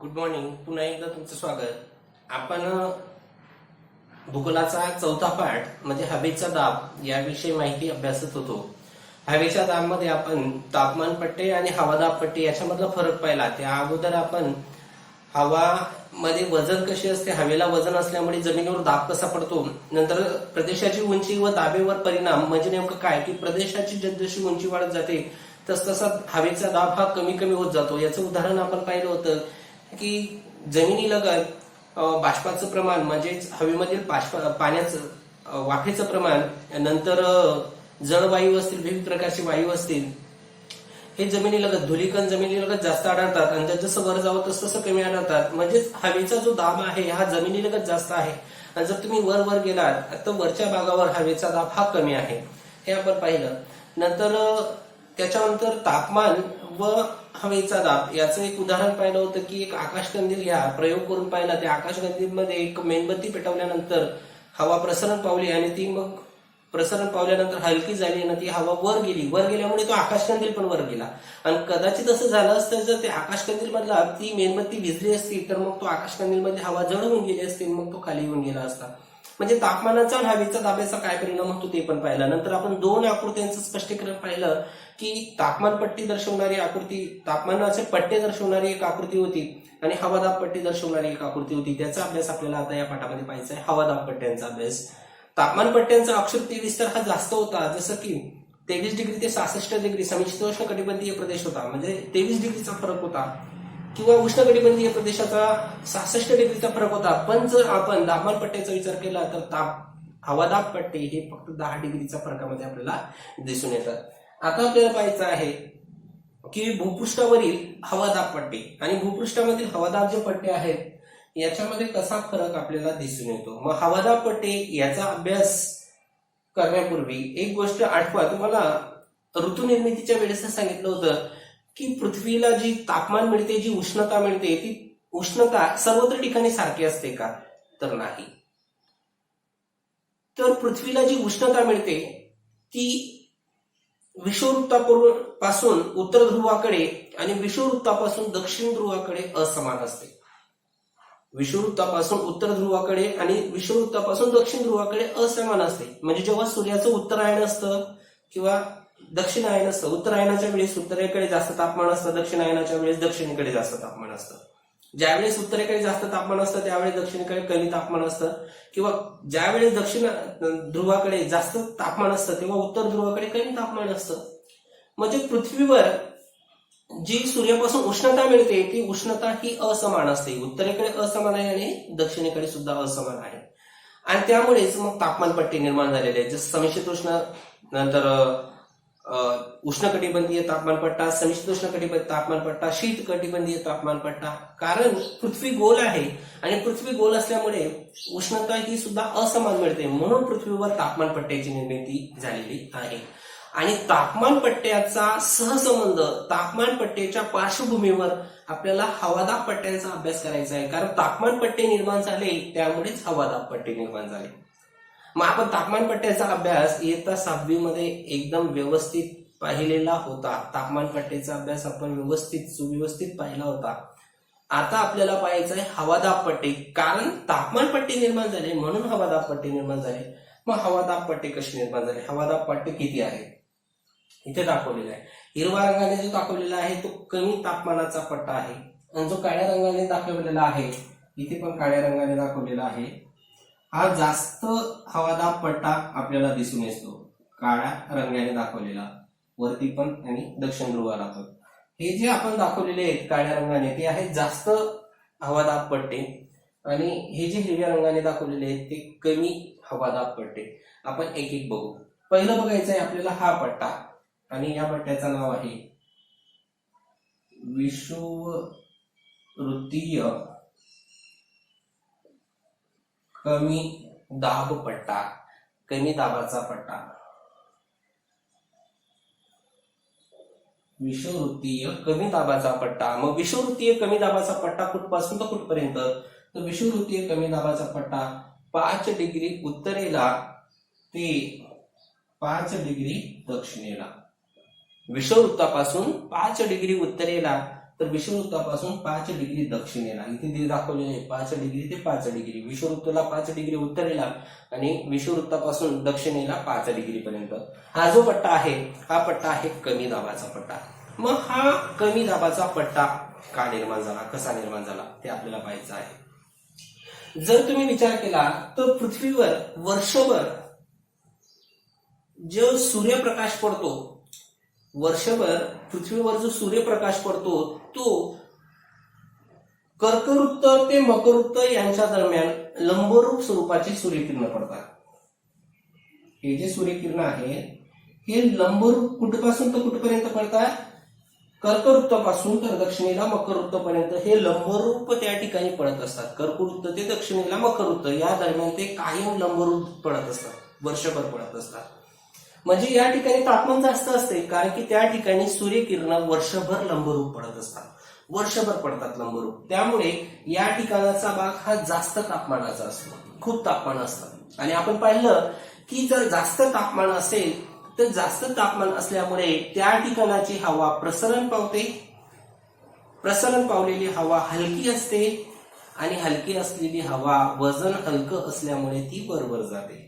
Good morning. पुन्हा एकदा तुमचं स्वागत. आपण भूगोलाचा चौथा पाठ म्हणजे हवेचा दाब याविषयी माहिती अभ्यासत होतो. हवेच्या दाबमध्ये आपण तापमान पट्टे आणि हवादाब पट्टे याच्यामधला फरक पाहिला. त्या अगोदर आपण हवा मध्ये वजन कशी असते, हवेला वजन असल्यामुळे जमिनीवर दाब कसा पडतो, नंतर प्रदेशाची उंची व दाबेवर परिणाम म्हणजे नेमकं काय की प्रदेशाची जशी उंची वाढत जाते तसतसा हवेचा दाब हा कमी कमी होत जातो. याचं उदाहरण आपण पाहिलं होतं की जमिनीलगत बाष्पाचं प्रमाण म्हणजेच हवेमधील पाण्याचं वाफेचं प्रमाण, नंतर जळवायू असतील, विविध प्रकारचे वायू असतील, हे जमिनीलगत धुलीकण जमिनीलगत जास्त आढळतात आणि जसं वर जावं तसं कमी आढळतात. म्हणजेच हवेचा जो दाब आहे हा जमिनीलगत जास्त आहे आणि जर तुम्ही वर गेलात तर वरच्या भागावर हवेचा दाब हा कमी आहे, हे आपण पाहिलं. नंतर त्याच्यानंतर तापमान व हवेचा दाब याचं एक उदाहरण पाहिलं होतं की एक आकाशकंदील घ्या, प्रयोग करून पाहिला. त्या आकाशकंदीलमध्ये एक मेणबत्ती पेटवल्यानंतर हवा प्रसरण पावली आणि ती मग प्रसरण पावल्यानंतर हलकी झाली आणि ती हवा वर गेल्यामुळे तो आकाशकंदील पण वर गेला. आणि कदाचित असं झालं असतं जर ते आकाशकंदील मधला ती मेणबत्ती भिजली असती तर मग तो आकाशकंदील मध्ये हवा जड होऊन गेली असती, मग तो खाली येऊन गेला असता. म्हणजे तापमानाचा आणि हवेचा दाबाचा काय परिणाम होतो ते पण पाहिलं. नंतर आपण दोन आकृत्यांचं स्पष्टीकरण पाहिलं की तापमान पट्टी दर्शवणारी आकृती, तापमानाचे पट्टे दर्शवणारी एक आकृती होती आणि हवादाब पट्टी दर्शवणारी एक आकृती होती. त्याचा अभ्यास आपल्याला आता या पाठामध्ये पाहायचा आहे, हवादाब पट्ट्यांचा अभ्यास. तापमान पट्ट्यांचा अक्षृतीय विस्तार हा जास्त होता, जसं की 23 डिग्री ते 66 डिग्री समशीतोष्ण कटिबंधीय प्रदेश होता, म्हणजे 23 डिग्रीचा फरक होता, किंवा उष्ण कटिबंधीय प्रदेशाचा 66 डिग्रीचा फरक होता. पण जर आपण तापमान पट्ट्याचा विचार केला तर हवादाब पट्टे हे फक्त 10 डिग्रीचा फरकामध्ये आपल्याला दिसून येतात. आता आपल्याला पाहायचं आहे की भूपृष्ठावरील हवादाब पट्टे आणि भूपृष्ठामधील हवादाब जे पट्टे आहेत याच्यामध्ये कसा फरक आपल्याला दिसून येतो. मग हवादाब पट्टे याचा अभ्यास करण्यापूर्वी एक गोष्ट आठवा. तुम्हाला ऋतुनिर्मितीच्या वेळेस सांगितलं होतं की पृथ्वीला जी तापमान मिळते, जी उष्णता मिळते, ती उष्णता सर्वत्र ठिकाणी सारखी असते का? तर नाही. तर पृथ्वीला जी उष्णता मिळते ती विषुववृत्तापासून उत्तर ध्रुवाकडे आणि विषुववृत्तापासून दक्षिण ध्रुवाकडे असमान असते. विषुववृत्तापासून उत्तर ध्रुवाकडे आणि विषुववृत्तापासून दक्षिण ध्रुवाकडे असमान असते. म्हणजे जेव्हा सूर्याचं उत्तरायण असतं किंवा दक्षिणायन असतं, उत्तरायणाच्या वेळेस उत्तरेकडे जास्त तापमान असतं, दक्षिणायनाच्या वेळेस दक्षिणेकडे जास्त तापमान असतं. ज्यावेळेस उत्तरेकडे जास्त तापमान असतं त्यावेळेस दक्षिणेकडे कमी तापमान असतं, किंवा ज्यावेळेस दक्षिण ध्रुवाकडे जास्त तापमान असतं तेव्हा उत्तर ध्रुवाकडे कमी तापमान असतं. म्हणजे पृथ्वीवर जी सूर्यापासून उष्णता मिळते ती उष्णता ही असमान असते, उत्तरेकडे असमान आहे आणि दक्षिणेकडे सुद्धा असमान आहे. आणि त्यामुळेच मग तापमान पट्टे निर्माण झालेले आहेत, जसं समशीतोष्ण, नंतर उष्णकटिबंधीय तापमानपट्टा, समशीतोष्ण कटिबंधीय तापमानपट्टा, शीत कटिबंधीय तापमानपट्टा. कारण पृथ्वी गोल आहे आणि पृथ्वी गोल असल्यामुळे उष्णता ही सुद्धा असमान मिळते, म्हणून पृथ्वीवर तापमान पट्ट्याची निर्मिती झालेली आहे. आणि तापमान पट्ट्याचा सहसंबंध तापमान पट्ट्याच्या पार्श्वभूमीवर आपल्याला हवादाब पट्ट्यांचा अभ्यास करायचा आहे. कारण तापमान पट्टे निर्माण झाले त्यामुळेच हवादाब पट्टे निर्माण झाले. मग आपण तापमान पट्ट्याचा अभ्यास इयत्ता 7वी मध्ये एकदम व्यवस्थित पाहिलेला होता. तापमान पट्ट्याचा अभ्यास आपण सुव्यवस्थित पाहिला होता. आता आपल्याला पाहायचं आहे हवादाब पट्टे. कारण तापमान पट्टे निर्माण झाले म्हणून हवादाब पट्टे निर्माण झाले. मग हवादाब पट्टे कसे निर्माण झाले, हवादाब पट्टे किती आहे इथे दाखवलेला आहे. हिरवा रंगाने जो दाखवलेला आहे तो कमी तापमानाचा पट्टा आहे आणि जो काळ्या रंगाने दाखवलेला आहे, इथे पण काळ्या रंगाने दाखवलेला आहे, हा जास्त हवादाब पट्टा आपल्याला दिसून येतो. काळ्या रंगाने दाखवलेला वरती पण आणि दक्षिण ध्रुवाला पण. हे जे आपण दाखवलेले आहेत काळ्या रंगाने ते आहेत जास्त हवादाब पट्टे आणि हे जे हिरव्या रंगाने दाखवलेले आहेत ते कमी हवादाब पट्टे. आपण एक एक बघू. पहिलं बघायचं आहे आपल्याला हा पट्टा आणि या पट्ट्याचं नाव आहे विषुववृत्तीय कमी दाब पट्टा, कमी दाबाचा पट्टा. विषुववृत्तीय कमी दाबाचा पट्टा. मग विषुववृत्तीय कमी दाबाचा पट्टा कुठपासून तर कुठपर्यंत? तर विषुववृत्तीय कमी दाबाचा पट्टा 5 डिग्री उत्तरेला ते 5 डिग्री दक्षिणेला. विषुववृत्तापासून 5 डिग्री उत्तरेला तर विषुववृत्तापासून 5 डिग्री दक्षिणेला, इथे दाखवलेले आहे 5 डिग्री ते 5 डिग्री, विषुववृत्ताला 5 डिग्री उत्तरेला आणि विषुववृत्तापासून दक्षिणेला 5 डिग्री पर्यंत हा जो पट्टा आहे हा पट्टा आहे कमी दाबाचा पट्टा. मग हा कमी दाबाचा पट्टा का निर्माण झाला, कसा निर्माण झाला ते आपल्याला पाहायचं आहे. जर तुम्ही विचार केला तर पृथ्वीवर वर्षभर जो सूर्यप्रकाश पडतो, वर्षभर पृथ्वीवर जो सूर्यप्रकाश पडतो तो कर्कवृत्त ते मकरवृत्त यांच्या दरम्यान लंबरूप स्वरूपाची सूर्यकिरण पडतात. हे जे सूर्यकिरण आहे हे लंबरूप कुठपासून तर कुठपर्यंत पडतात, कर्कवृत्तापासून तर दक्षिणेला मकरवृत्तापर्यंत हे लंबरूप त्या ठिकाणी पडत असतात. कर्कवृत्त ते दक्षिणेला मकरवृत्त या दरम्यान ते कायम लंबरूप पडत असतात, वर्षभर पडत असतात. म्हणजे या ठिकाणी तापमान जास्त असते कारण की त्या ठिकाणी सूर्यकिरण वर्षभर लंबरूप पडत असतात, वर्षभर पडतात लंबरूप. त्यामुळे या ठिकाणाचा भाग हा जास्त तापमानाचा असतो, खूप तापमान असतं. आणि आपण पाहिलं की जर जास्त तापमान असेल तर जास्त तापमान असल्यामुळे त्या ठिकाणाची हवा प्रसरण पावते, प्रसरण पावलेली हवा हलकी असते आणि हलकी असलेली हवा वजन हलकं असल्यामुळे ती वरवर जाते.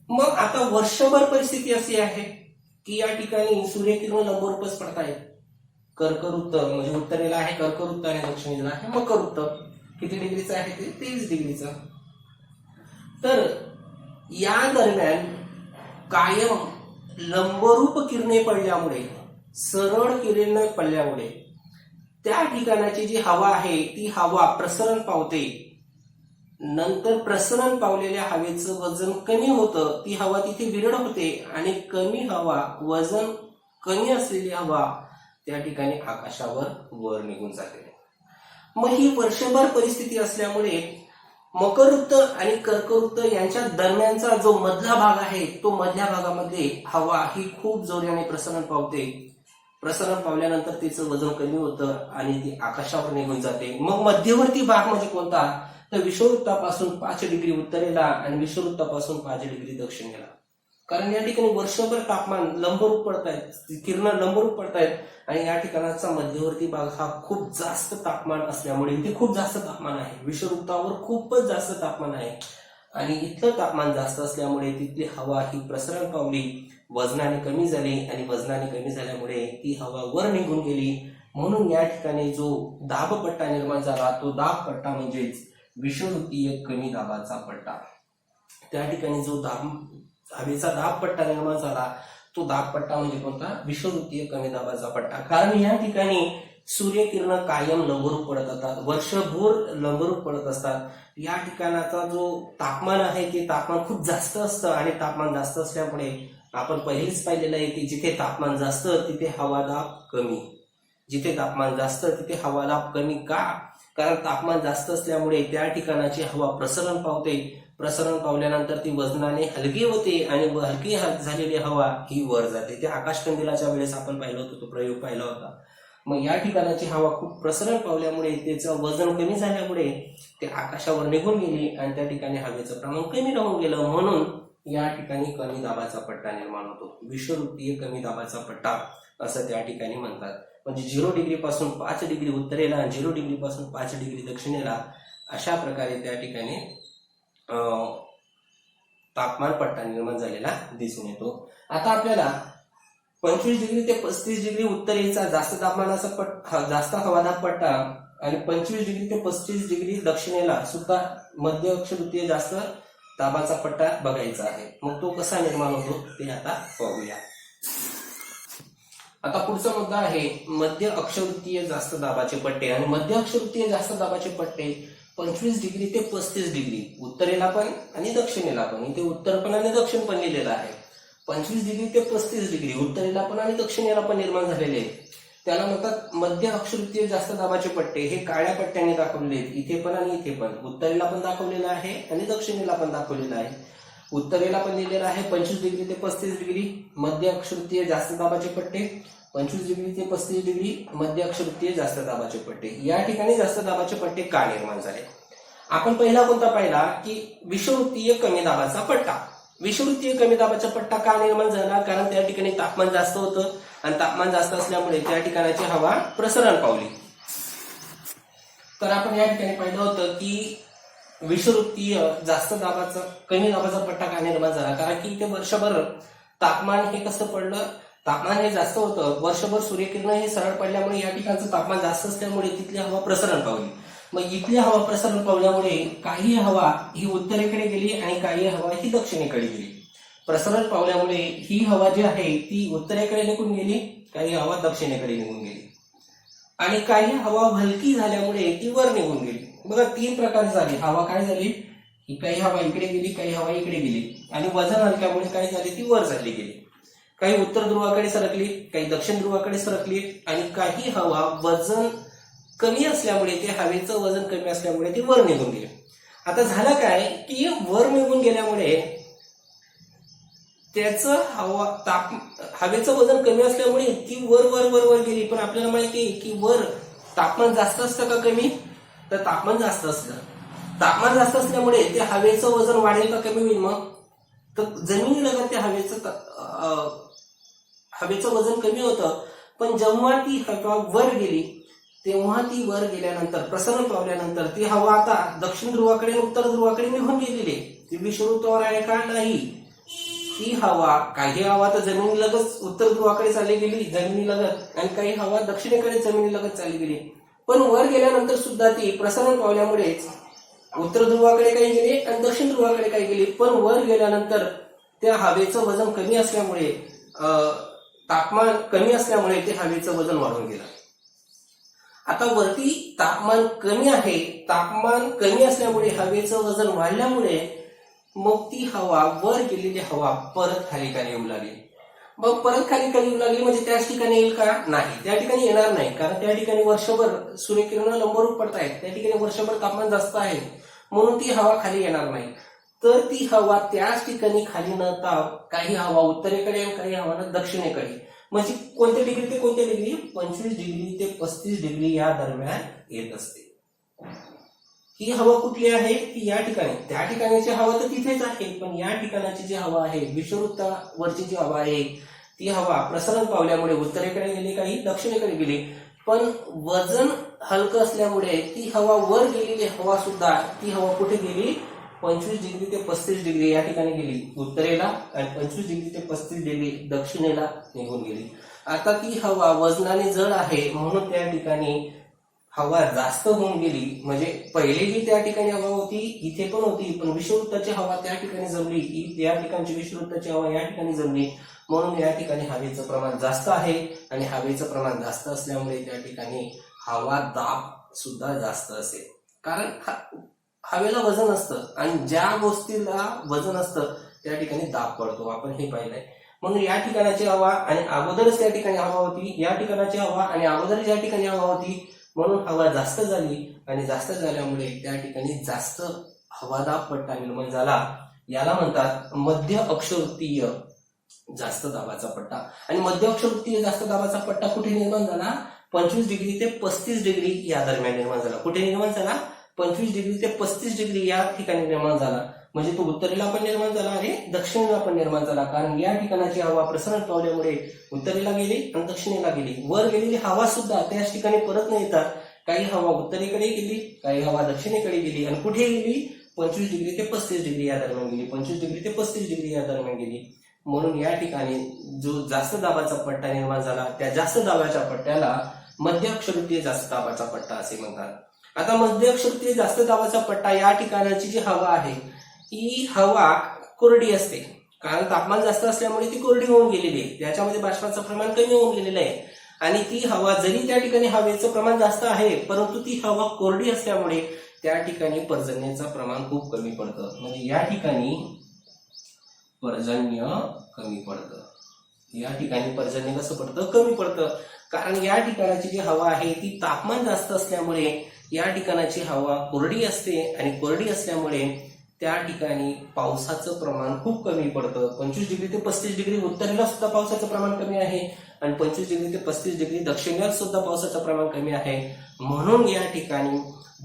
मग आता वर्षभर परिस्थिती अशी आहे की या ठिकाणी सूर्यकिरण लंबरूपच पडतायत. कर्कवृत्त म्हणजे उत्तरेला आहे कर्कवृत्त आणि दक्षिणेला आहे मकरवृत्त. किती डिग्रीचं आहे ते 23 डिग्रीचं. तर या दरम्यान कायम लंबरूप किरणे पडल्यामुळे, सरळ किरणे पडल्यामुळे त्या ठिकाणाची जी हवा आहे ती हवा प्रसरण पावते. नंतर प्रसरण पावलेल्या हवेचं वजन कमी होतं, ती हवा तिथे विरळ होते आणि कमी हवा, वजन कमी असलेली हवा त्या ठिकाणी आकाशावर वर निघून जाते. मग ही वर्षभर परिस्थिती असल्यामुळे मकरवृत्त आणि कर्कवृत्त यांच्या दरम्यानचा जो मधला भाग आहे तो मधल्या भागामध्ये हवा ही खूप जोराने प्रसरण पावते. प्रसरण पावल्यानंतर तिचं वजन कमी होतं आणि ती आकाशावर निघून जाते. मग मध्यवर्ती भाग म्हणजे कोणता, तर विषुववृत्तापासून 5 डिग्री उत्तरेला आणि विषुववृत्तापासून 5 डिग्री दक्षिणेला. कारण या ठिकाणी वर्षभर तापमान लंबरूप पडतायत, किरण लंबरूप पडतायत आणि या ठिकाणाचा मध्यवर्ती भाग हा खूप जास्त तापमान असल्यामुळे इथे खूप जास्त तापमान आहे. विषुववृत्तावर खूपच जास्त तापमान आहे आणि इथलं तापमान जास्त असल्यामुळे तिथली हवा ही प्रसरण पावली, वजनाने कमी झाली आणि वजनाने कमी झाल्यामुळे ती हवा वर निघून गेली. म्हणून या ठिकाणी जो दाबपट्टा निर्माण झाला तो दाबपट्टा म्हणजेच विषुववृत्तीय कमी दाबाचा पट्टा. त्या ठिकाणी जो हवेचा दाबपट्टा निर्माण झाला तो दाबपट्टा म्हणजे कोणता, विषुववृत्तीय कमी दाबाचा पट्टा. कारण या ठिकाणी सूर्यकिरण कायम लंबरूप पडत असतात, वर्षभर लंबरूप पडत असतात. या ठिकाणाचा जो तापमान आहे ते तापमान खूप जास्त असतं आणि तापमान जास्त असल्यामुळे आपण पहिलेच पाहिलेलं आहे की जिथे तापमान जास्त तिथे हवादाब कमी, जिथे तापमान जास्त तिथे हवादाब कमी. का, कारण तापमान जास्त असल्यामुळे त्या ठिकाणाची हवा प्रसरण पावते, प्रसरण पावल्यानंतर ती वजनाने हलकी होते आणि हलकी झालेली हवा ही वर जाते. ते आकाशकंदिलाच्या वेळेस आपण पाहिलं होतं, तो प्रयोग पाहिला होता. मग या ठिकाणाची हवा खूप प्रसरण पावल्यामुळे त्याचं वजन कमी झाल्यामुळे ते आकाशावर निघून गेली आणि त्या ठिकाणी हवेचं प्रमाण कमी राहून गेलं. म्हणून या ठिकाणी कमी दाबाचा पट्टा निर्माण होतो, विषुववृत्तीय कमी दाबाचा पट्टा असं त्या ठिकाणी म्हणतात. म्हणजे 0 डिग्री पासून 5 डिग्री उत्तरेला आणि 0 डिग्री पासून 5 डिग्री दक्षिणेला अशा प्रकारे त्या ठिकाणी तापमान पट्टा निर्माण झालेला दिसून येतो. आता आपल्याला 25 डिग्री ते 35 डिग्री उत्तरेचा जास्त तापमानाचा जास्त हवादाब पट्टा आणि 25 डिग्री ते 35 डिग्री दक्षिणेला सुद्धा मध्य अक्षवृत्तीय जास्त दाबाचा पट्टा बघायचा आहे. मग तो कसा निर्माण होतो ते आता पाहूया. आता पुढचा मुद्दा आहे मध्य अक्षवृत्तीय जास्त दाबाचे पट्टे. आणि मध्य अक्षवृत्तीय जास्त दाबाचे पट्टे 25 डिग्री ते 35 डिग्री उत्तरेला पण आणि दक्षिणेला पण, इथे उत्तर पण आणि दक्षिण पण लिहिलेलं आहे. 25 डिग्री ते 35 डिग्री उत्तरेला पण आणि दक्षिणेला पण निर्माण झालेले आहेत. त्याला म्हणतात मध्य अक्षवृत्तीय जास्त दाबाचे पट्टे. हे काळ्या पट्ट्याने दाखवलेले आहेत, इथे पण आणि इथे पण. उत्तरेला पण दाखवलेलं आहे आणि दक्षिणेला पण दाखवलेलं आहे. उत्तरेला पण लिहिलेलं आहे 25 डिग्री ते 35 डिग्री मध्य अक्षवृत्तीय जास्त दाबाचे पट्टे, 25 डिग्री ते 35 डिग्री मध्य अक्षवृत्तीय जास्त दाबाचे पट्टे. या ठिकाणी जास्त दाबाचे पट्टे का निर्माण झाले. आपण पहिला कोणता पाहिला की विषुववृत्तीय कमी दाबाचा पट्टा. विषुववृत्तीय कमी दाबाचा पट्टा का निर्माण झाला, कारण त्या ठिकाणी तापमान जास्त होतं आणि तापमान जास्त असल्यामुळे त्या ठिकाणाची हवा प्रसरण पावली. तर आपण या ठिकाणी पाहिलं होतं की विषुववृत्तीय जास्त दाबाचा कमी दाबाचा पट्टा का निर्माण झाला, कारण की इथे वर्षभर तापमान हे कसं पडलं, तापमान हे जास्त होतं, वर्षभर सूर्यकिरण हे सरळ पडल्यामुळे या ठिकाणचं तापमान जास्त असल्यामुळे तिथली हवा प्रसरण पावली. मग इथली हवा प्रसरण पावल्यामुळे काही हवा ही उत्तरेकडे गेली आणि काही हवा ही दक्षिणेकडे गेली. प्रसरण पावल्यामुळे ही हवा जी आहे ती उत्तरेकडे निघून गेली, काही हवा दक्षिणेकडे निघून गेली आणि काही हवा हलकी झाल्यामुळे ती वर निघून गेली. बघा 3 प्रकार झाले. हवा काय झाली की काही हवा इकडे गेली, काही हवा इकडे गेली आणि वजन हलक्यामुळे काय झाली, ती वर चालली गेली. काही उत्तर ध्रुवाकडे सरकली, काही दक्षिण ध्रुवाकडे सरकली आणि काही हवा वजन कमी असल्यामुळे ते हवेचं वजन कमी असल्यामुळे ती वर निघून गेली. आता झालं काय की वर निघून गेल्यामुळे त्याचं हवेचं वजन कमी असल्यामुळे ती वर वर वर वर गेली. पण आपल्याला माहिती आहे की वर तापमान जास्त असतं का कमी, तर तापमान जास्त असतं. तापमान जास्त असल्यामुळे ते हवेचं वजन वाढेल का कमी होईल, मग तर जमिनीलगत त्या हवेचं वजन कमी होतं. पण जेव्हा ती हवा वर गेली तेव्हा ती वर गेल्यानंतर प्रसरण पावल्यानंतर ती हवा आता दक्षिण ध्रुवाकडे उत्तर ध्रुवाकडे निघून गेलेली. ती विषुववृत्तावर आहे का, नाही. ती हवा, काही हवा तर जमिनीलगत उत्तर ध्रुवाकडे चालली गेली जमिनीलगत आणि काही हवा दक्षिणेकडे जमिनीलगत चालली गेली. पण वर गेल्यानंतर सुद्धा ती प्रसरण पावल्यामुळेच उत्तर ध्रुवाकडे काही गेली आणि दक्षिण ध्रुवाकडे काही गेली. पण वर गेल्यानंतर त्या हवेचं वजन कमी असल्यामुळे तापमान कमी असल्यामुळे ते हवेचं वजन वाढून गेलं. आता वरती तापमान कमी आहे, तापमान कमी असल्यामुळे हवेचं वजन वाढल्यामुळे मग ती हवा वर गेलेली हवा परत खाली खाली येऊ लागली. मग परत खाली खाली येऊ लागली म्हणजे त्याच ठिकाणी येईल का, नाही, त्या ठिकाणी येणार नाही. कारण त्या ठिकाणी वर्षभर सूर्यकिरण लंबरूप पडतायत, त्या ठिकाणी वर्षभर तापमान जास्त आहे म्हणून ती हवा खाली येणार नाही. तर ती हवा त्याच ठिकाणी खाली न काही हवा उत्तरेकडे आणि काही हवा दक्षिणेकडे, म्हणजे कोणत्या डिग्री ते कोणत्या डिग्री, 25 डिग्री ते 35 डिग्री या दरम्यान येत असते. ही हवा कुठली आहे, ती या ठिकाणी, त्या ठिकाणची हवा तर तिथेच आहे, पण या ठिकाणाची जी हवा आहे विषुववृत्तावरची जी हवा आहे ती हवा प्रसरण पावल्यामुळे उत्तरेकडे गेली, काही दक्षिणेकडे गेली. पण वजन हलकं असल्यामुळे ती हवा वर गेलेली हवा सुद्धा ती हवा कुठे गेली, 25 डिग्री ते 35 डिग्री या ठिकाणी गेली उत्तरेला आणि 25 डिग्री ते 35 डिग्री दक्षिणेला निघून गेली. आता ती हवा वजनाने जड आहे म्हणून त्या ठिकाणी हवा जास्त होऊन गेली. म्हणजे पहिलेही त्या ठिकाणी हवा होती, इथे पण होती, पण विषुववृत्ताची हवा त्या ठिकाणी जमली, या ठिकाणची विषुववृत्ताची हवा या ठिकाणी जमली म्हणून या ठिकाणी हवेचं प्रमाण जास्त आहे आणि हवेचं प्रमाण जास्त असल्यामुळे त्या ठिकाणी हवा दाब सुद्धा जास्त असेल. कारण हवेला वजन असतं आणि ज्या गोष्टीला वजन असतं त्या ठिकाणी दाब पडतो, आपण हे पाहिलंय. म्हणून या ठिकाणाची हवा आणि अगोदरच त्या ठिकाणी हवा होती, या ठिकाणाची हवा आणि अगोदरच या ठिकाणी हवा होती म्हणून हवा जास्त झाली आणि जास्त झाल्यामुळे त्या ठिकाणी जास्त हवादाब पट्टा निर्माण झाला. याला म्हणतात मध्य अक्षवृत्तीय जास्त दाबाचा पट्टा. आणि मध्य अक्षवृत्तीय जास्त दाबाचा पट्टा कुठे निर्माण झाला, 25 डिग्री ते 35 डिग्री या दरम्यान निर्माण झाला. कुठे निर्माण झाला, 25 डिग्री ते 35 डिग्री या ठिकाणी निर्माण झाला. म्हणजे तो उत्तरेला पण निर्माण झाला आणि दक्षिणेला पण निर्माण झाला. कारण या ठिकाणाची हवा प्रसरण पावल्यामुळे उत्तरेला गेली आणि दक्षिणेला गेली. वर गेलेली हवा सुद्धा त्याच ठिकाणी परत न येतात काही हवा उत्तरेकडे गेली, काही हवा दक्षिणेकडे गेली आणि कुठे गेली, 25 डिग्री ते 35 डिग्री या दरम्यान गेली, 25 डिग्री ते 35 डिग्री या दरम्यान गेली. म्हणून या ठिकाणी जो जास्त दाबाचा पट्टा निर्माण झाला त्या जास्त दाबाच्या पट्ट्याला मध्य अक्षवृत्तीय जास्त दाबाचा पट्टा असे म्हणतात. आता मध्य अक्षवृत्तीय जास्त दाबाचा पट्टा या ठिकाणाची जी हवा आहे ही हवा कोरडी असते, कारण तापमान जास्त असल्यामुळे ती कोरडी होऊन गेलेली आहे, त्याच्यामध्ये बाष्पाचं प्रमाण कमी होऊन गेलेलं आहे. आणि ती हवा जरी त्या ठिकाणी हवेचं प्रमाण जास्त आहे परंतु ती हवा कोरडी असल्यामुळे त्या ठिकाणी पर्जन्याचं प्रमाण खूप कमी पडतं. म्हणजे या ठिकाणी पर्जन्य कमी पडतं, या ठिकाणी पर्जन्य कसं पडतं, कमी पडतं. कारण या ठिकाणाची जी हवा आहे ती तापमान जास्त असल्यामुळे या ठिकाणाची हवा कोरडी असते आणि कोरडी असल्यामुळे त्या ठिकाणी पावसाचं प्रमाण खूप कमी पडतं. 25 डिग्री ते 35 डिग्री उत्तरेला सुद्धा पावसाचं प्रमाण कमी आहे आणि 25 डिग्री ते 35 डिग्री दक्षिणेला सुद्धा पावसाचं प्रमाण कमी आहे. म्हणून या ठिकाणी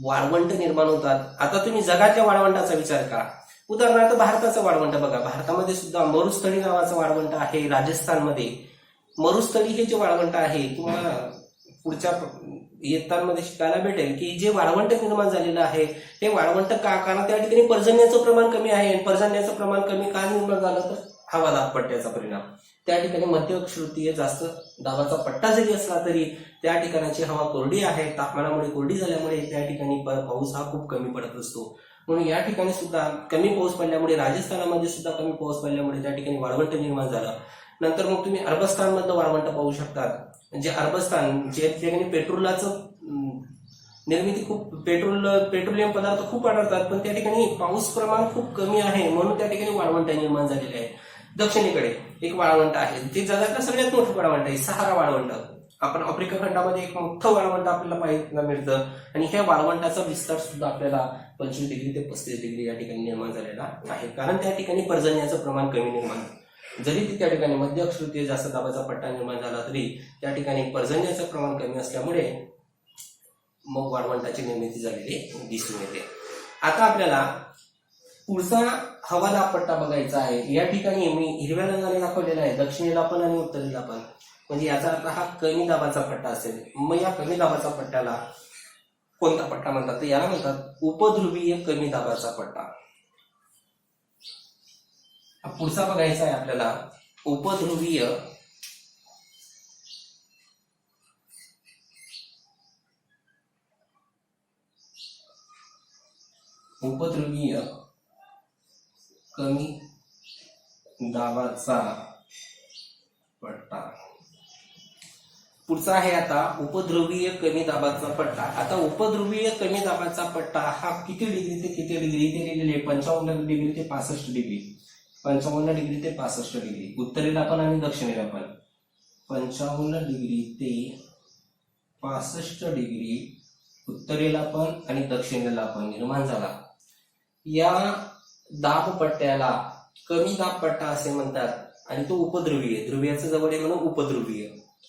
वाळवंट निर्माण होतात. आता तुम्ही जगातल्या वाळवंटाचा विचार करा. उदाहरणार्थ भारताचं वाळवंट बघा, भारतामध्ये सुद्धा मरुस्थळी नावाचं वाळवंट आहे राजस्थानमध्ये. मरुस्थळी हे जे वाळवंट आहे, तुम्हाला पुढच्या इयत्तांमध्ये शिकायला भेटेल की जे वाळवंट निर्माण झालेलं आहे हे वाळवंट का, कारण त्या ठिकाणी पर्जन्याचं प्रमाण कमी आहे. आणि पर्जन्याचं प्रमाण कमी का निर्माण झालं तर हवा दाब पट्ट्याचा परिणाम. त्या ठिकाणी मध्य अक्षवृत्तीय जास्त दाबाचा पट्टा जरी असला तरी त्या ठिकाणाची हवा कोरडी आहे, तापमानामुळे कोरडी झाल्यामुळे त्या ठिकाणी पाऊस हा खूप कमी पडत असतो. म्हणून या ठिकाणी सुद्धा कमी पाऊस पडल्यामुळे, राजस्थानामध्ये सुद्धा कमी पाऊस पडल्यामुळे त्या ठिकाणी वाळवंट निर्माण झालं. नंतर मग तुम्ही अरबस्तान मधलं वाळवंट पाहू शकतात. जे अरबस्तान जे ठिकाणी पेट्रोलाचं निर्मिती खूप, पेट्रोलियम पदार्थ खूप आढळतात, पण त्या ठिकाणी पाऊस प्रमाण खूप कमी आहे, म्हणून त्या ठिकाणी वाळवंट निर्माण झालेले आहे. दक्षिणेकडे एक वाळवंट आहे, ते जगातलं सगळ्यात मोठं वाळवंट आहे, सहारा वाळवंट. आपण आफ्रिका खंडामध्ये एक मोठं वाळवंट आपल्याला पाहायला मिळतं. आणि ह्या वाळवंटाचा विस्तार सुद्धा आपल्याला 25 डिग्री ते 35 डिग्री या ठिकाणी निर्माण झालेला आहे, कारण त्या ठिकाणी पर्जन्याचं प्रमाण कमी निर्माण. जरी त्या ठिकाणी मध्य अक्षवृत्तीय जास्त दाबाचा पट्टा निर्माण झाला तरी त्या ठिकाणी पर्जन्याचं प्रमाण कमी असल्यामुळे मग वाळवंटाची निर्मिती झालेली दिसून येते. आता आपल्याला पुढचा हवा दाब पट्टा बघायचा आहे. या ठिकाणी मी हिरव्या रंगाने दाखवलेला आहे, दक्षिणेला पण आणि उत्तरेला पण, म्हणजे याचा अर्थ हा कमी दाबाचा पट्टा असेल. मग या कमी दाबाचा पट्ट्याला कोणता पट्टा म्हणतात, तर याला म्हणतात उपध्रुवीय कमी दाबाचा पट्टा. पुढचा बघायचा आहे आपल्याला उपध्रुवीय कमी दाबाचा पट्टा. पुढचा आहे आता उपध्रुवीय कमी दाबाचा पट्टा. आता उपध्रुवीय कमी दाबाचा पट्टा हा किती डिग्री ते किती डिग्री ते लिहिलेले 55 डिग्री ते 65 डिग्री, 55 डिग्री ते 65 डिग्री, उत्तरेला पण आणि दक्षिणेला पण. 55 डिग्री ते 65 डिग्री उत्तरेला पण आणि दक्षिणेला पण निर्माण झाला. या दाब पट्ट्याला कमी दाब पट्टा असे म्हणतात आणि तो उपध्रुवीय, ध्रुवीयाचं जवळ आहे म्हणून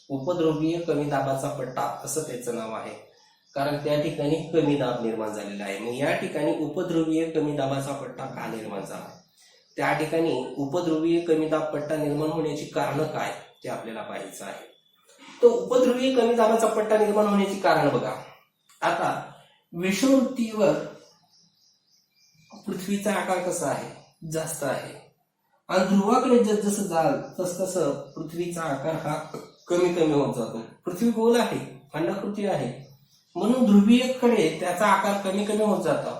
उपध्रुवीय कमी दाबाचा पट्टा असं त्याचं नाव आहे, कारण त्या ठिकाणी कमी दाब निर्माण झालेला आहे. मग या ठिकाणी उपध्रुवीय कमी दाबाचा पट्टा का निर्माण झाला, त्या ठिकाणी उपध्रुवीय कमी दाब पट्टा निर्माण होण्याची कारण काय ते आपल्याला पाहायचं आहे. तो उपध्रुवीय कमी दाबाचा पट्टा निर्माण होण्याची कारण बघा. आता विषुववृत्तीवर पृथ्वीचा आकार कसा आहे, जास्त आहे, आणि ध्रुवाकडे जसं जाल तसं पृथ्वीचा आकार हा कमी कमी होत जातो. पृथ्वी गोल आहे, अंडाकृती आहे, म्हणून ध्रुवीयकडे त्याचा आकार कमी कमी होत जातो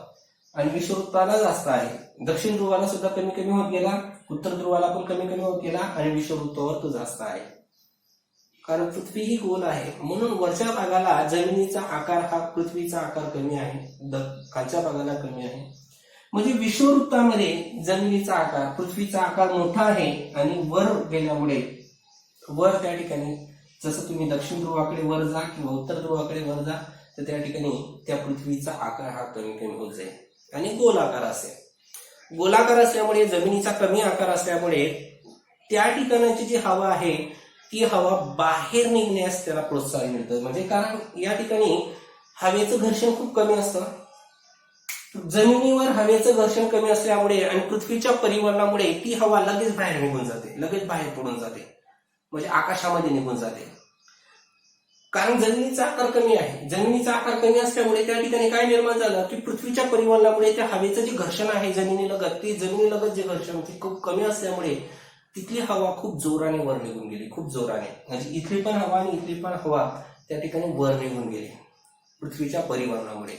आणि विषुववृत्ताला जास्त आहे. दक्षिण ध्रुवाला सुद्धा कमी कमी होत गेला, उत्तर ध्रुवाला पण कमी कमी होत गेला आणि विषुववृत्तावर तो जास्त आहे, कारण पृथ्वी ही गोल आहे. म्हणून वरच्या भागाला जमिनीचा आकार हा पृथ्वीचा आकार कमी आहे, खालच्या भागाला कमी आहे. म्हणजे विषुववृत्तामध्ये जमिनीचा आकार, पृथ्वीचा आकार मोठा आहे आणि वर गेल्यामुळे वर त्या ठिकाणी जसं तुम्ही दक्षिण ध्रुवाकडे वर जा किंवा उत्तर ध्रुवाकडे वर जा तर त्या ठिकाणी त्या पृथ्वीचा आकार हा कमी कमी होत जाईल आणि गोलाकार असेल. गोलाकार असल्यामुळे, जमिनीचा कमी आकार असल्यामुळे त्या ठिकाणाची जी हवा आहे ती हवा बाहेर निघण्यास त्याला प्रोत्साहन मिळतं. म्हणजे कारण या ठिकाणी हवेचं घर्षण खूप कमी असतं, जमिनीवर हवेचं घर्षण कमी असल्यामुळे आणि पृथ्वीच्या परिवहनामुळे ती हवा लगेच बाहेर निघून जाते, लगेच बाहेर पडून जाते, म्हणजे आकाशामध्ये निघून जाते. कारण जमिनीचा आकार कमी आहे, जमिनीचा आकार कमी असल्यामुळे त्या ठिकाणी काय निर्माण झालं की पृथ्वीच्या परिवहनामुळे त्या हवेचं जे घर्षण आहे जमिनीलगत, ते जमिनीलगत जे घर्षण ते खूप कमी असल्यामुळे तिथली हवा खूप जोराने वर निघून गेली, खूप जोराने. म्हणजे इथली पण हवा आणि इथली पण हवा त्या ठिकाणी वर निघून गेली पृथ्वीच्या परिवहनामुळे.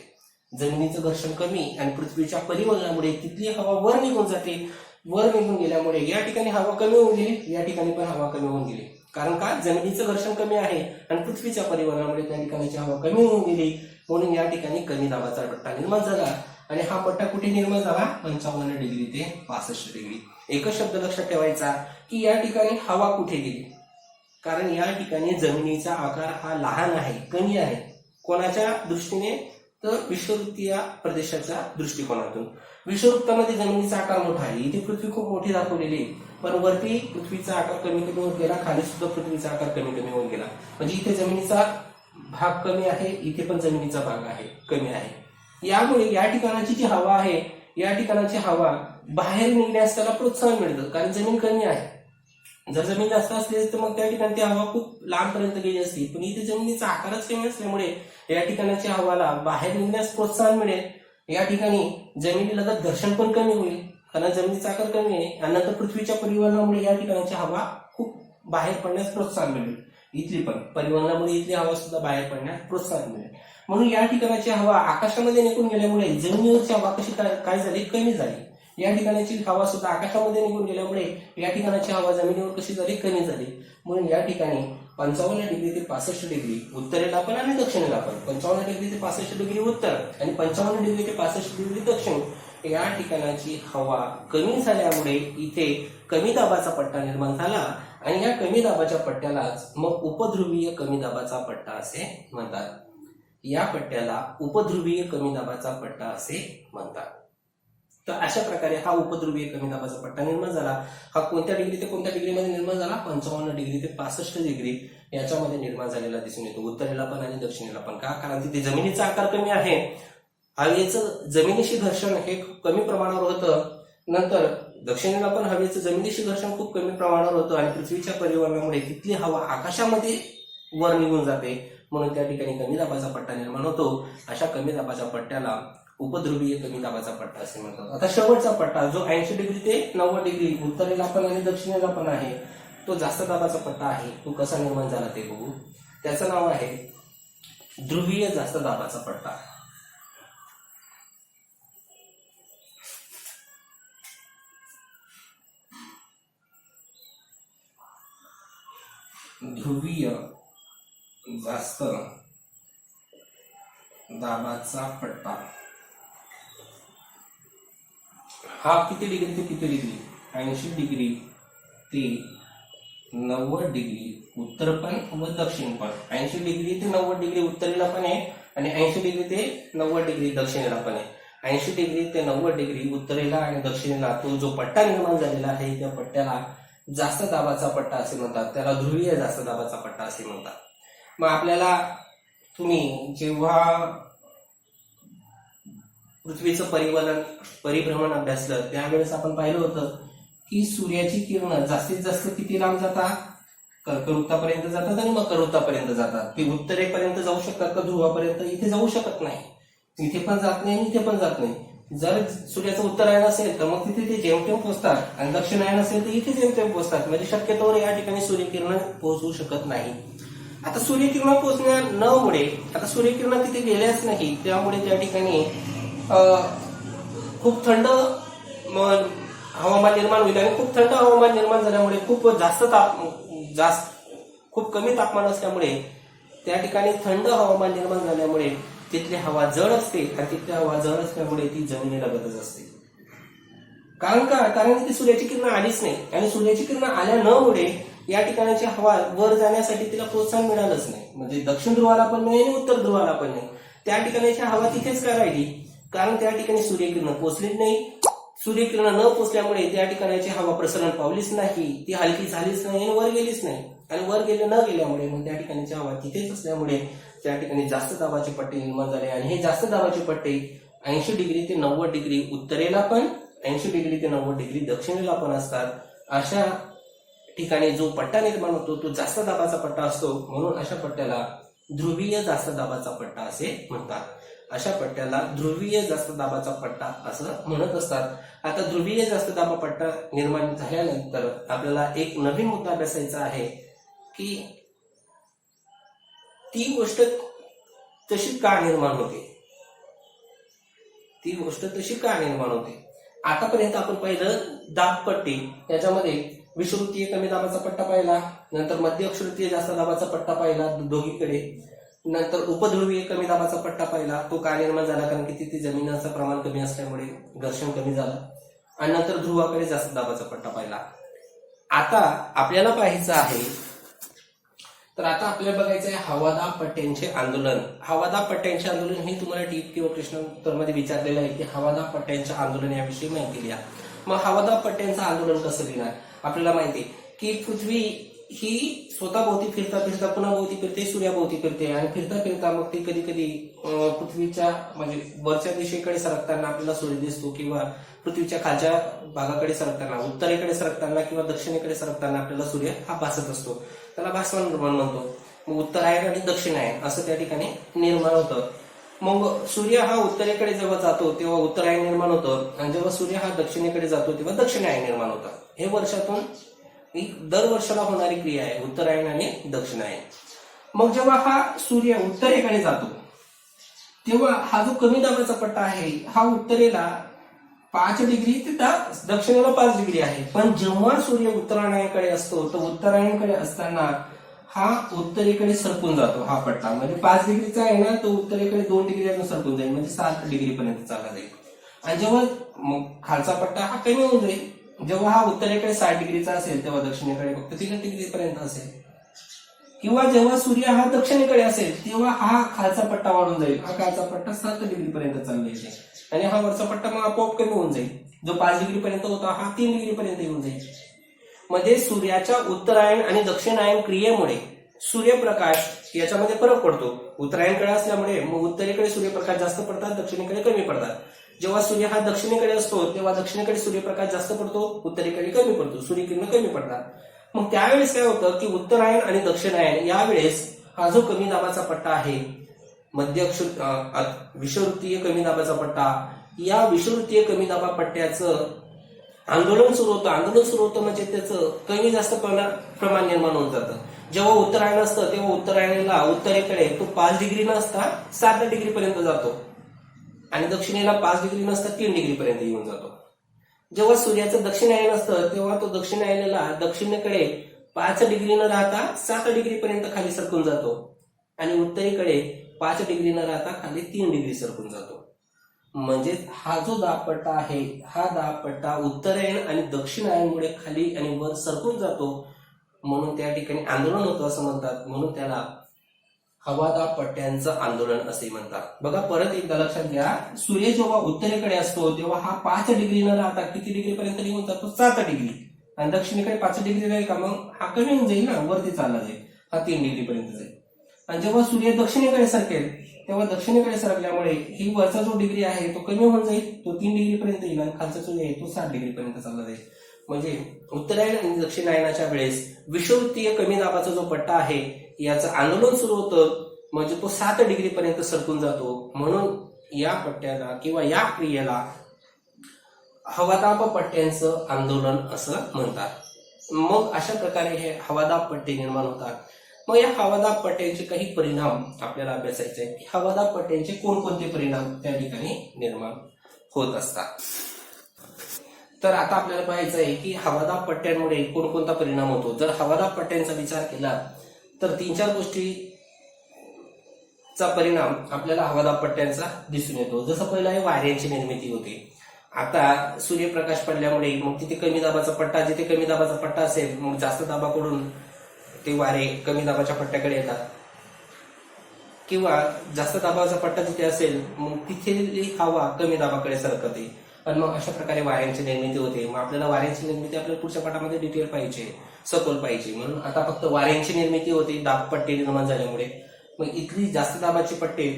जमिनीचं घर्षण कमी आणि पृथ्वीच्या परिवहनामुळे तिथली हवा वर निघून जाते. वर निघून गेल्यामुळे या ठिकाणी हवा कमी होऊन गेली, या ठिकाणी पण हवा कमी होऊन गेली. कारण का, जमिनीचं घर्षण कमी आहे आणि पृथ्वीच्या परिवहनामुळे त्या ठिकाणची हवा कमी होऊन गेली, म्हणून या ठिकाणी कमी दाबाचा पट्टा निर्माण झाला. आणि हा पट्टा कुठे निर्माण झाला, 55 डिग्री ते 65 डिग्री. एकच शब्द लक्षात ठेवायचा की या ठिकाणी हवा कुठे गेली, कारण या ठिकाणी जमिनीचा आकार हा लहान आहे, कमी आहे. कोणाच्या दृष्टीने, तर विषुववृत्तीय प्रदेशाच्या दृष्टिकोनातून. विषुववृत्तामध्ये जमिनीचा आकार मोठा आहे, इथे पृथ्वी खूप मोठी दाखवलेली आहे, पण वरती पृथ्वीचा आकार कमी कमी होत गेला, खाली सुद्धा पृथ्वीचा आकार कमी कमी होत गेला. म्हणजे इथे जमिनीचा भाग कमी आहे, इथे पण जमिनीचा भाग आहे कमी आहे. यामुळे या ठिकाणाची जी हवा आहे, या ठिकाणाची हवा बाहेर निघण्यास त्याला प्रोत्साहन मिळतं, कारण जमीन कमी आहे. जर जमीन जास्त असली तर मग त्या ठिकाणी ती हवा खूप लांबपर्यंत गेली असती, पण इथे जमिनीचा आकारच कमी असल्यामुळे या ठिकाणच्या हवाला बाहेर निघण्यास प्रोत्साहन मिळेल. या ठिकाणी जमिनीला घर्षण पण कमी होईल, कारण जमिनीचा आकार कमी आहे आणि नंतर पृथ्वीच्या परिवहनामुळे या ठिकाणची हवा खूप बाहेर पडण्यास प्रोत्साहन मिळेल. इथली पण परिवहनामुळे इथली हवा सुद्धा बाहेर पडण्यास प्रोत्साहन मिळेल. म्हणून या ठिकाणची हवा आकाशामध्ये निघून गेल्यामुळे जमिनीवरची हवा कशी काय झाली, कमी झाली. या ठिकाणाची हवा सुद्धा आकाशामध्ये निघून गेल्यामुळे या ठिकाणाची हवा जमिनीवर कशी झाली, कमी झाली. म्हणून या ठिकाणी 55 डिग्री ते 65 डिग्री उत्तरेला पण आणि दक्षिणेला पण, 55 डिग्री ते 65 डिग्री उत्तर आणि 55 डिग्री ते 65 डिग्री दक्षिण या ठिकाणाची हवा कमी झाल्यामुळे इथे कमी दाबाचा पट्टा निर्माण झाला आणि या कमी दाबाच्या पट्ट्यालाच मग उपध्रुवीय कमी दाबाचा पट्टा असे म्हणतात. या पट्ट्याला उपध्रुवीय कमी दाबाचा पट्टा असे म्हणतात. तर अशा प्रकारे हा उपध्रुवीय कमी दाबाचा पट्टा निर्माण झाला. हा कोणत्या डिग्री ते कोणत्या डिग्रीमध्ये निर्माण झाला, 55 डिग्री ते 65 डिग्री याच्यामध्ये निर्माण झालेला दिसून येतो, उत्तरेला पण आणि दक्षिणेला पण. का, कारण तिथे जमिनीचा आकार कमी आहे, हवेचं जमिनीशी घर्षण हे कमी प्रमाणावर होतं. नंतर दक्षिणेला पण हवेचं जमिनीशी घर्षण खूप कमी प्रमाणावर होतं आणि पृथ्वीच्या परिवहनामुळे तिथली हवा आकाशामध्ये वर निघून जाते, म्हणून त्या ठिकाणी कमी दाबाचा पट्टा निर्माण होतो. अशा कमी दाबाच्या पट्ट्याला उपध्रुवीय कमी दाबाचा पट्टा असे म्हणतात. आता शेवटचा पट्टा जो 80 डिग्री ते 90 डिग्री उत्तरेला पण आणि दक्षिणेला पण आहे, तो जास्त दाबाचा पट्टा आहे. तो कसा निर्माण झाला ते बघू. त्याचं नाव आहे ध्रुवीय जास्त दाबाचा पट्टा. ध्रुवीय जास्त दाबाचा पट्टा हा किती डिग्री ते किती डिग्री, 80 डिग्री ते 90 डिग्री उत्तर पण व दक्षिण पण. 80 डिग्री ते 90 डिग्री उत्तरेला पण आहे आणि 80 डिग्री ते 90 डिग्री दक्षिणेला पण आहे. 80 डिग्री ते 90 डिग्री उत्तरेला आणि दक्षिणेला तो जो पट्टा निर्माण झालेला आहे त्या पट्ट्याला जास्त दाबाचा पट्टा असे म्हणतात. त्याला ध्रुवीय जास्त दाबाचा पट्टा असे म्हणतात. मग आपल्याला तुम्ही जेव्हा पृथ्वीचं परिभ्रमण अभ्यासलं त्यावेळेस आपण पाहिलं होतं की सूर्याची किरण जास्तीत जास्त किती लांब जातात, कर्कवृत्तापर्यंत जातात आणि मकरवृत्तापर्यंत जातात. ते उत्तरेपर्यंत जाऊ शकतात का ध्रुवापर्यंत, इथे जाऊ शकत नाही. इथे पण जात नाही आणि इथे पण जात नाही. जर सूर्याचं उत्तरायण असेल तर मग तिथे ते जेमतेम पोहोचतात आणि दक्षिणायन असेल तर इथे जेमतेम पोहोचतात. म्हणजे शक्यतोवर या ठिकाणी सूर्यकिरण पोहोचू शकत नाही. आता सूर्यकिरण पोहोचण्या न मुळे आता सूर्यकिरण तिथे गेल्याच नाही, त्यामुळे त्या ठिकाणी खूप थंड हवामान निर्माण होईल आणि खूप थंड हवामान निर्माण झाल्यामुळे खूप कमी तापमान असल्यामुळे त्या ठिकाणी थंड हवामान निर्माण झाल्यामुळे तिथली हवा जड असते आणि तिथली हवा जड असल्यामुळे ती जमिनीला लगतच असते. कारण ती सूर्याची किरण आलीच नाही आणि सूर्याची किरण आल्या न मुळे या ठिकाणाची हवा वर जाण्यासाठी तिला प्रोत्साहन मिळालंच नाही. म्हणजे दक्षिण ध्रुवाला पण नाही आणि उत्तर ध्रुवाला पण नाही. त्या ठिकाणाची हवा तिथेच का राहिली, कारण त्या ठिकाणी सूर्यकिरण पोहोचलीच नाही. सूर्यकिरण न पोचल्यामुळे त्या ठिकाणाची हवा प्रसरण पावलीच नाही, ती हलकी झालीच नाही आणि वर गेलीच नाही. आणि वर न गेल्यामुळे मग त्या ठिकाणची हवा तिथेच असल्यामुळे त्या ठिकाणी जास्त दाबाचे पट्टे निर्माण झाले आणि हे जास्त दाबाचे पट्टे 80 डिग्री ते 90 डिग्री उत्तरेला पण 80 डिग्री ते 90 डिग्री दक्षिणेला पण असतात. अशा ठिकाणी जो पट्टा निर्माण होतो तो जास्त दाबाचा पट्टा असतो, म्हणून अशा पट्ट्याला ध्रुवीय जास्त दाबाचा पट्टा असे म्हणतात. अशा पट्ट्याला ध्रुवीय जास्त दाबाचा पट्टा असं म्हणत असतात. आता ध्रुवीय जास्त दाबा पट्टा निर्माण झाल्यानंतर आपल्याला एक नवीन मुद्दा अभ्यासायचा आहे की ती गोष्ट तशी का निर्माण होते, ती गोष्ट तशी का निर्माण होते. आतापर्यंत आपण पाहिलं दाबपट्टी, याच्यामध्ये विषुवृत्तीय कमी दाबाचा पट्टा पाहिला, नंतर मध्य अक्षवृत्तीय जास्त दाबाचा पट्टा पाहिला दोघीकडे, नंतर उपध्रुवीय कमी दाबाचा पट्टा पाहिला. तो का निर्माण झाला, कारण की तिथे जमिनीचं प्रमाण कमी असल्यामुळे घर्षण कमी झालं. आणि नंतर ध्रुवाकडे जास्त दाबाचा पट्टा पाहिला. आता आपल्याला पाहायचं आहे, तर आता आपल्याला बघायचं आहे हवादाब पट्ट्यांचे आंदोलन. हवादाब पट्ट्यांचे आंदोलन हे तुम्हाला टीप किंवा प्रश्नोत्तरमध्ये विचारलेलं आहे की हवादाब पट्ट्यांचे आंदोलन याविषयी माहिती लिहा. मग हवादाब पट्ट्यांचं आंदोलन कसं लिहिणार. आपल्याला माहिती आहे की पृथ्वी ही स्वतःभोवती फिरता फिरता पुन्हा भोवती फिरते, सूर्याभोवती फिरते आणि फिरता फिरता मग ती कधी कधी पृथ्वीच्या म्हणजे वरच्या दिशेकडे सरकताना आपल्याला सूर्य दिसतो, किंवा पृथ्वीच्या खालच्या भागाकडे सरकताना, उत्तरेकडे सरकताना किंवा दक्षिणेकडे सरकताना आपल्याला सूर्य हा भासत असतो. त्याला भासमान भ्रमण म्हणतो. मग उत्तरायण आणि दक्षिणायन असं त्या ठिकाणी निर्माण होतं. मग सूर्य हा उत्तरेकडे जेव्हा जातो तेव्हा उत्तरायण निर्माण होतं, आणि जेव्हा सूर्य हा दक्षिणेकडे जातो तेव्हा दक्षिणायन निर्माण होतं. हे वर्षातून दर वर्षाला होणारी क्रिया आहे, उत्तरायण आणि दक्षिणायन. मग जेव्हा हा सूर्य उत्तरेकडे जातो तेव्हा हा जो कमी दाबाचा पट्टा आहे हा उत्तरेला 5 डिग्री ते दक्षिणेला 5 डिग्री आहे. पण जेव्हा सूर्य उत्तरायणाकडे असतो तर उत्तरायणकडे असताना हा उत्तरेकडे सरकून जातो. हा पट्टा म्हणजे 5 डिग्रीचा आहे ना, तो उत्तरेकडे 2 डिग्री अजून सरकून जाईल, म्हणजे 7 डिग्री पर्यंत चालला जाईल. आणि जेव्हा मग खालचा पट्टा हा कमी होऊन जाईल, जेव्हा हा उत्तरेकडे 60 डिग्रीचा असेल तेव्हा दक्षिणेकडे फक्त 3 डिग्री पर्यंत असेल. किंवा जेव्हा सूर्य हा दक्षिणेकडे असेल तेव्हा हा खालचा पट्टा वाढून जाईल, हा खालचा पट्टा 7 डिग्री पर्यंत चालला येईल, आणि हा वरचा पट्टा मग आपोआप कमी होऊन जाईल. जो 5 डिग्री पर्यंत होता हा 3 डिग्री पर्यंत येऊन जाईल. मध्ये सूर्याच्या उत्तरायण आणि दक्षिणायन क्रियेमुळे सूर्यप्रकाश याच्यामध्ये फरक पडतो. उत्तरायणकडे असल्यामुळे मग उत्तरेकडे सूर्यप्रकाश जास्त पडतात, दक्षिणेकडे कमी पडतात. जेव्हा सूर्य हा दक्षिणेकडे असतो तेव्हा दक्षिणेकडे सूर्यप्रकाश जास्त पडतो, उत्तरेकडे कमी पडतो, सूर्यकिरण कमी पडतात. मग त्यावेळेस काय होतं की उत्तरायण आणि दक्षिणायन यावेळेस हा जो कमी दाबाचा पट्टा आहे, विषुववृत्तीय कमी दाबाचा पट्टा, या विषुववृत्तीय कमी दाबा पट्ट्याचं आंदोलन सुरू होतं. आंदोलन सुरू होतं म्हणजे त्याचं कमी जास्त प्रमाण निर्माण होत जातं. जेव्हा उत्तरायण असतं तेव्हा उत्तरायणाला उत्तरेकडे तो 5 डिग्री नसता 7 डिग्री पर्यंत जातो, आणि दक्षिणेला 5 डिग्री नसता 3 डिग्री पर्यंत येऊन जातो. जेव्हा सूर्याचं दक्षिणायन असतं तेव्हा तो दक्षिणायनाला दक्षिणेकडे 5 डिग्री न राहता 7 डिग्री पर्यंत खाली सरकून जातो, आणि उत्तरेकडे 5 डिग्री न राहता खाली 3 डिग्री सरकून जातो. म्हणजे हा जो दाबपट्टा आहे हा दाबपट्टा उत्तरायण आणि दक्षिणायनमुळे खाली आणि वर सरकून जातो, म्हणून त्या ठिकाणी आंदोलन होतं असं म्हणतात. म्हणून त्याला हवादाब पट्ट्यांचं आंदोलन असे म्हणतात. बघा परत एकदा लक्षात घ्या, सूर्य जेव्हा उत्तरेकडे असतो तेव्हा हा 5 डिग्री न राहता किती डिग्री पर्यंत निघून जातो, 7 डिग्री, आणि दक्षिणेकडे 5 डिग्री राहील का, मग हा कमी होऊन जाईल ना, वरती चालला जाईल, हा 3 डिग्री पर्यंत जाईल. आणि जेव्हा सूर्य दक्षिणेकडे सरकेल तेव्हा दक्षिणेकडे सरकल्यामुळे ही वरचा जो डिग्री आहे तो कमी होऊन जाईल, तो 3 डिग्री पर्यंत येईल, आणि खालचा जो आहे तो 7 डिग्री पर्यंत चालला जाईल. म्हणजे उत्तरायण आणि दक्षिणायनाच्या वेळेस विषुववृत्तीय कमी दाबाचा जो पट्टा आहे याचं आंदोलन सुरू होतं, म्हणजे तो 7 डिग्री पर्यंत सरकून जातो. म्हणून या पट्ट्याला किंवा या क्रियेला हवादाब पट्ट्यांचं आंदोलन असं म्हणतात. मग अशा प्रकारे हे हवादाब पट्टे निर्माण होतात. मग या हवादाब पट्ट्यांचे काही परिणाम आपल्याला अभ्यासायचे आहेत. हवादाब पट्ट्यांचे कोणकोणते परिणाम त्या ठिकाणी निर्माण होत असतात. तर आता आपल्याला पाहायचं आहे की हवादाब पट्ट्यांमुळे कोणकोणता परिणाम होतो. जर हवादाब पट्ट्यांचा विचार केला तर 3-4 गोष्टीचा परिणाम आपल्याला हवादाब पट्ट्यांचा दिसून येतो. जसं पहिलं आहे वाऱ्यांची निर्मिती होते. आता सूर्यप्रकाश पडल्यामुळे मग तिथे कमी दाबाचा पट्टा, जिथे कमी दाबाचा पट्टा असेल मग जास्त दाबाकडून ते वारे कमी दाबाच्या पट्ट्याकडे येतात, किंवा जास्त दाबाचा पट्टा जिथे असेल मग तिथली हवा कमी दाबाकडे सरकते, आणि मग अशा प्रकारे वाऱ्यांची निर्मिती होते. मग आपल्याला वाऱ्यांची निर्मिती आपल्याला पुढच्या पाठामध्ये डिटेल पाहिजे, सखोल पाहिजे, म्हणून आता फक्त वाऱ्यांची निर्मिती होते दाबपट्टे निर्माण झाल्यामुळे. मग इथली जास्त दाबाची पट्टे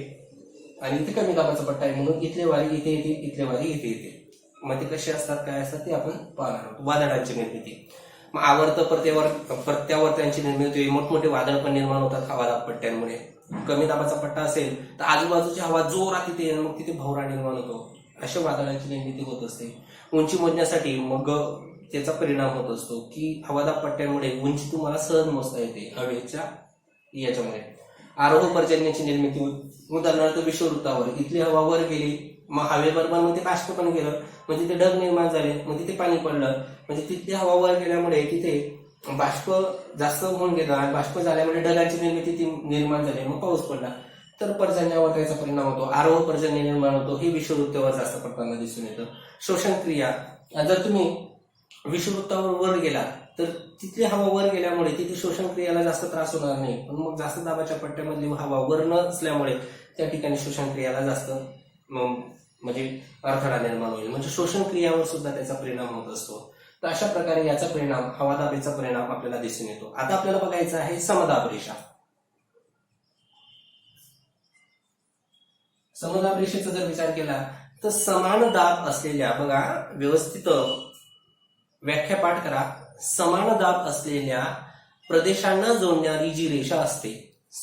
आणि इथे कमी दाबाचा पट्टा आहे म्हणून इथले वारे इथे येते, इथले वारे इथे येते. मग ते कसे असतात, काय असतात ते आपण पाहणार आहोत. वादळांची निर्मिती, मग आवर्त प्रत्यावर्त्यांची निर्मिती, मोठमोठे वादळ पण निर्माण होतात हवादाब पट्ट्यांमुळे. कमी दाबाचा पट्टा असेल तर आजूबाजूची हवा जोरात येते, मग तिथे भवरा निर्माण होतो. अशा वादळांची निर्मिती होत असते. उंची मोजण्यासाठी मग त्याचा परिणाम होत असतो की हवादाब पट्ट्यांमुळे उंची तुम्हाला सहज मोजता येते हवेच्या याच्यामुळे. आरोह पर्जन्याची निर्मिती, उदाहरणार्थ विषुववृत्तावर इथली हवा वर गेली, मग हवेबरोबर मग ते बाष्प पण गेलं, म्हणजे तिथे ढग निर्माण झाले, मग तिथे पाणी पडलं, म्हणजे तिथली हवा वर गेल्यामुळे तिथे बाष्प जास्त होऊन गेलं, आणि बाष्प झाल्यामुळे ढगांची निर्मिती निर्माण झाली, मग पाऊस पडला. तर पर्जन्यावर त्याचा परिणाम होतो. आरोह पर्जन्य निर्माण होतो, हे विषुववृत्तावर जास्त पडताना दिसून येतं. शोषण क्रिया, जर तुम्ही विषुववृत्तावर वर गेला तर तिथली हवा वर गेल्यामुळे तिथे शोषण क्रियाला जास्त त्रास होणार नाही, पण मग जास्त दाबाच्या पट्ट्यामधली हवा वर नसल्यामुळे त्या ठिकाणी शोषण क्रियाला जास्त म्हणजे अडथळा निर्माण होईल, म्हणजे शोषण क्रियावर सुद्धा त्याचा परिणाम होत असतो. तर अशा प्रकारे याचा परिणाम, हवादाबेचा परिणाम आपल्याला दिसून येतो. आता आपल्याला बघायचं आहे समदाब रेषा. समदाब रेषेचा जर विचार केला तर समान दाब असलेल्या, बघा व्यवस्थित व्याख्या पाठ करा, समान दाब असलेल्या प्रदेशांना जोडणारी जी रेषा असते,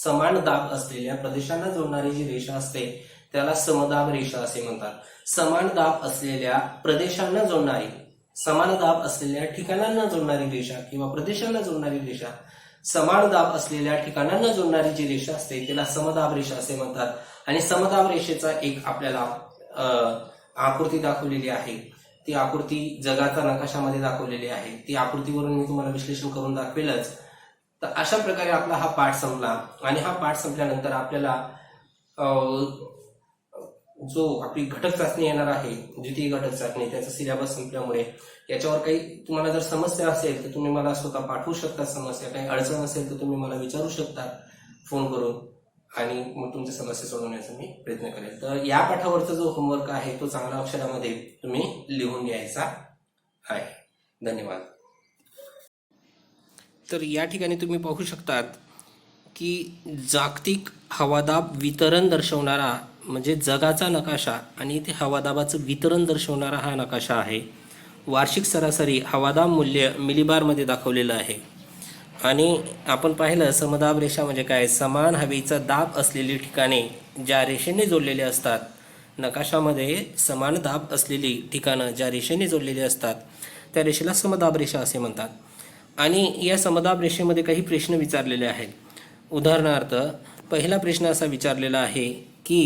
समान दाब असलेल्या प्रदेशांना जोडणारी जी रेषा असते त्याला समदाब रेषा असे म्हणतात. समान दाब असलेल्या प्रदेशांना जोडणारी, समान दाब असलेल्या ठिकाणांना जोडणारी रेषा किंवा प्रदेशांना जोडणारी रेषा, समान दाब असलेल्या ठिकाणांना जोडणारी जी रेषा असते त्याला समदाब रेषा असे म्हणतात. आणि समदाब रेषेचा एक आपल्याला आकृती दाखवलेली आहे. ती आकृती जगाच्या नकाशामध्ये दाखवलेली आहे. ती आकृतीवरून मी तुम्हाला विश्लेषण करून दाखवेलच. तर अशा प्रकारे आपला हा पाठ संपला. आणि हा पाठ संपल्यानंतर आपल्याला जो आपली घटक चाचणी येणार आहे, द्वितीय घटक चाचणी, त्याचा सिलेबस संपल्यामुळे याच्यावर काही तुम्हाला जर समस्या असेल तर तुम्ही मला स्वतः पाठवू शकता. समस्या काही अडचण असेल तर तुम्ही मला विचारू शकता फोन करून, आणि मग तुमच्या समस्या सोडवण्याचा मी प्रयत्न करेल. तर या पाठावरचा जो होमवर्क आहे तो चांगल्या अक्षरामध्ये तुम्ही लिहून यायचा आहे. धन्यवाद. तर या ठिकाणी तुम्ही पाहू शकतात की जागतिक हवादाब वितरण दर्शवणारा, म्हणजे जगाचा नकाशा आणि इथे हवादाबाचं वितरण दर्शवणारा हा नकाशा आहे. वार्षिक सरासरी हवादाब मूल्य मिलीबारमध्ये दाखवलेलं आहे. आणि आपण पाहिलं समदाब रेषा म्हणजे काय, समान हवेचा दाब असलेली ठिकाणे ज्या रेषेने जोडलेले असतात, नकाशामध्ये समान दाब असलेली ठिकाणं ज्या रेषेने जोडलेली असतात त्या रेषेला समदाब रेषा असे म्हणतात. आणि या समदाब रेषेमध्ये काही प्रश्न विचारलेले आहेत. उदाहरणार्थ पहिला प्रश्न असा विचारलेला आहे की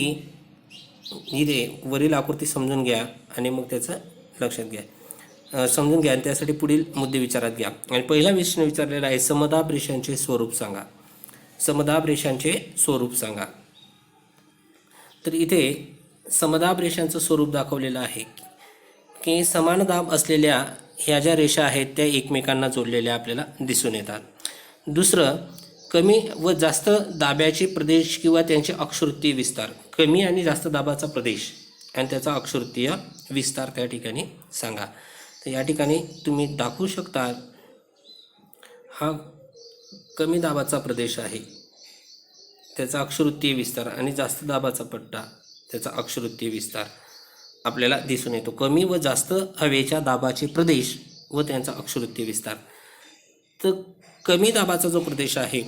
इथे वरील आकृती समजून घ्या आणि मग त्याचं लक्षात घ्या, समजून घ्या आणि त्यासाठी पुढील मुद्दे विचारात घ्या. आणि पहिला प्रश्न विचारलेला आहे समदाब रेषांचे स्वरूप सांगा. समदाब रेषांचे स्वरूप सांगा. तर इथे समदाब रेषांचं स्वरूप दाखवलेलं आहे की समान दाब असलेल्या ह्या ज्या रेषा आहेत त्या एकमेकांना जोडलेल्या आपल्याला दिसून येतात. दुसरं, कमी व जास्त दाब्याचे प्रदेश किंवा त्यांचे अक्षृतीय विस्तार, कमी आणि जास्त दाबाचा प्रदेश आणि त्याचा अक्षृतीय विस्तार त्या ठिकाणी सांगा. तर या ठिकाणी तुम्ही दाखवू शकता हा कमी दाबाचा प्रदेश आहे, त्याचा अक्षृतीय विस्तार, आणि जास्त दाबाचा पट्टा, त्याचा अक्षृतीय विस्तार आपल्याला दिसून येतो. कमी व जास्त हवेच्या दाबाचे प्रदेश व त्यांचा अक्षृतीय विस्तार. तर कमी दाबाचा जो प्रदेश आहे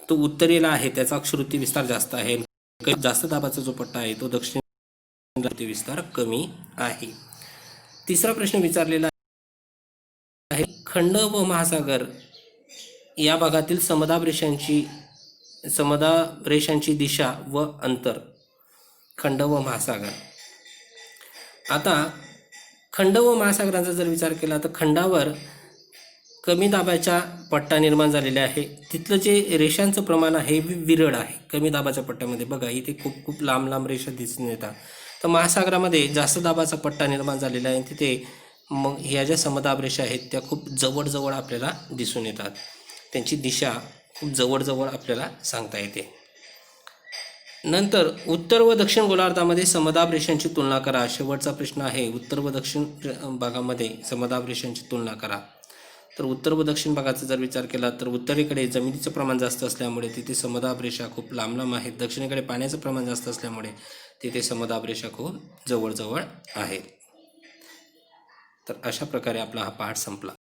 तो उत्तरेला आहे, त्याचा अक्षृतीय विस्तार जास्त आहे. जास्त दाबाचा जो पट्टा आहे तो दक्षिण विस्तार कमी आहे. तिसरा प्रश्न विचारलेला आहे खंड व महासागर या भागातील समदाब रेषांची दिशा व अंतर. खंड व महासागर. आता खंड व महासागरांचा जर विचार केला तर खंडावर कमी दाबाचा पट्टा निर्माण झालेला आहे. तिथलं जे रेषांचं प्रमाण आहे विरळ आहे. कमी दाबाच्या पट्ट्यामध्ये बघा इथे खूप खूप लांब लांब रेषा दिसून येतात. तर महासागरामध्ये जास्त दाबाचा पट्टा निर्माण झालेला आहे. तिथे मग ह्या ज्या समदाब रेषा आहेत त्या खूप जवळजवळ आपल्याला दिसून येतात. त्यांची दिशा खूप जवळजवळ आपल्याला सांगता येते. नंतर उत्तर व दक्षिण गोलार्धामध्ये समदाब रेषांची तुलना करा. शेवटचा प्रश्न आहे उत्तर व दक्षिण भागामध्ये समदाब रेषांची तुलना करा. तर उत्तर व दक्षिण भागाचा जर विचार केला तर उत्तरेकडे जमिनीचं प्रमाण जास्त असल्यामुळे तिथे समदाब रेषा खूप लांब लांब आहेत. दक्षिणेकडे पाण्याचं प्रमाण जास्त असल्यामुळे तिथे समदाब रेषा खूप जवळजवळ आहेत. तर अशा प्रकारे आपला हा पाठ संपला.